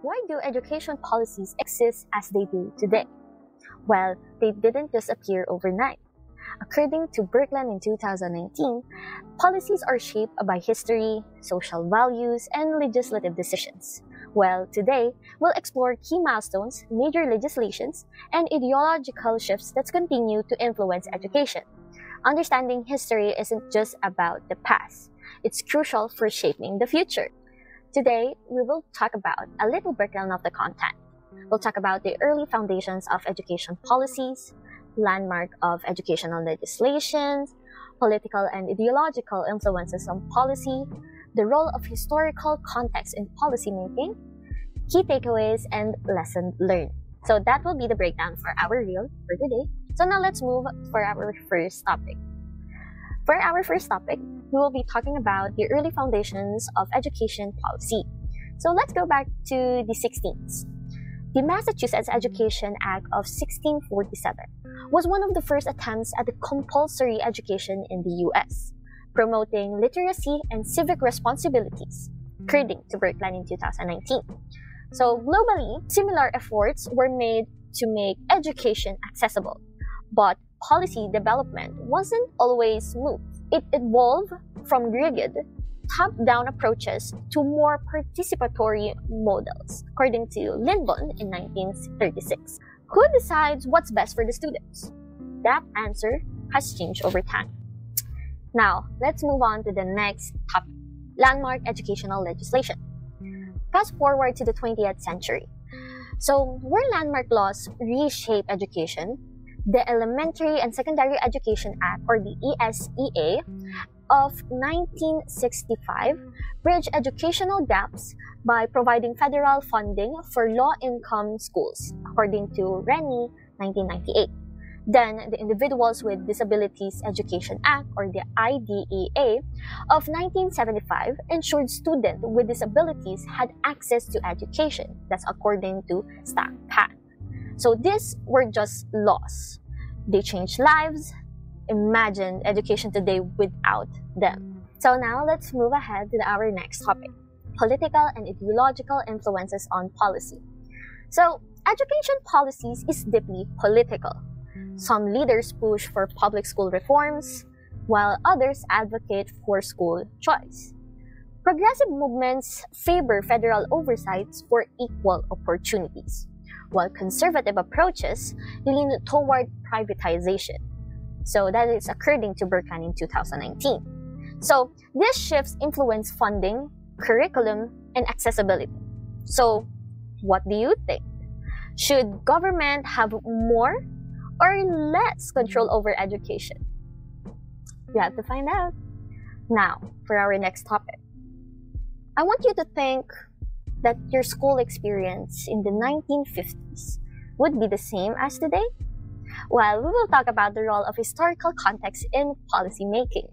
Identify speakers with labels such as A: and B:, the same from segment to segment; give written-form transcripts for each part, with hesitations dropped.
A: Why do education policies exist as they do today? Well, they didn't just appear overnight. According to Birkeland in 2019, policies are shaped by history, social values, and legislative decisions. Well, today, we'll explore key milestones, major legislations, and ideological shifts that continue to influence education. Understanding history isn't just about the past. It's crucial for shaping the future. Today, we will talk about a little breakdown of the content. We'll talk about the early foundations of education policies, landmark of educational legislations, political and ideological influences on policy, the role of historical context in policymaking, key takeaways, and lessons learned. So that will be the breakdown for our reel for today. So now let's move for our first topic. For our first topic, we will be talking about the early foundations of education policy. So let's go back to the 16th. The Massachusetts Education Act of 1647 was one of the first attempts at the compulsory education in the US, promoting literacy and civic responsibilities, according to Birkeland in 2019. So globally, similar efforts were made to make education accessible, but policy development wasn't always smooth. It evolved from rigid, top-down approaches to more participatory models, according to Lindblom in 1936. Who decides what's best for the students? That answer has changed over time. Now, let's move on to the next topic, landmark educational legislation. Fast forward to the 20th century. So, where landmark laws reshape education, the Elementary and Secondary Education Act, or the ESEA, of 1965 bridged educational gaps by providing federal funding for low-income schools, according to Rennie, 1998. Then, the Individuals with Disabilities Education Act, or the IDEA, of 1975 ensured students with disabilities had access to education. That's according to Stack Path. So these were just laws. They changed lives. Imagine education today without them. So now let's move ahead to our next topic, political and ideological influences on policy. So education policies is deeply political. Some leaders push for public school reforms, while others advocate for school choice. Progressive movements favor federal oversights for equal opportunities, while conservative approaches lean toward privatization. So that is according to Birkeland in 2019. So these shifts influence funding, curriculum, and accessibility. So what do you think? Should government have more or less control over education? You have to find out. Now, for our next topic. I want you to think that your school experience in the 1950s would be the same as today? Well, we will talk about the role of historical context in policy making.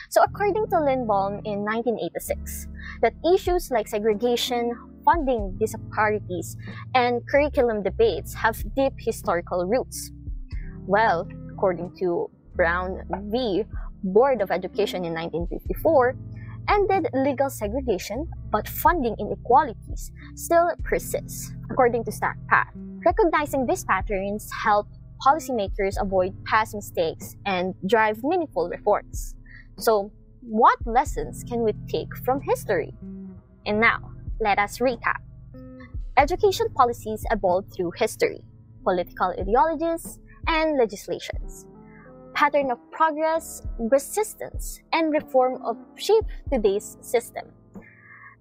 A: So according to Lindblom in 1986, that issues like segregation, funding disparities, and curriculum debates have deep historical roots. Well, according to Brown v. Board of Education in 1954, ended legal segregation, but funding inequalities still persists, according to Stack Path. Recognizing these patterns helped policymakers avoid past mistakes and drive meaningful reforms. So, what lessons can we take from history? And now, let us recap. Education policies evolved through history, political ideologies, and legislations. Pattern of progress, resistance, and reform of shape today's system.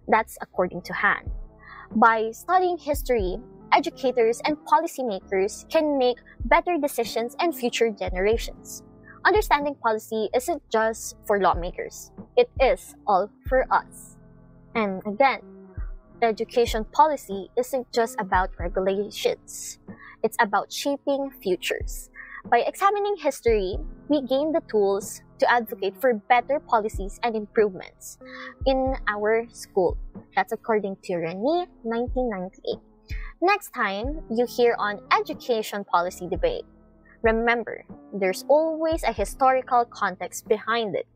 A: That's according to Han. By studying history, educators and policymakers can make better decisions and future generations. Understanding policy isn't just for lawmakers. It is all for us. And again, education policy isn't just about regulations. It's about shaping futures. By examining history, we gain the tools to advocate for better policies and improvements in our school. That's according to Rennie, 1998. Next time you hear on education policy debate, remember, there's always a historical context behind it.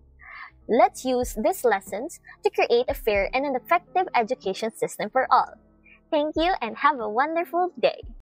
A: Let's use these lessons to create a fair and an effective education system for all. Thank you and have a wonderful day.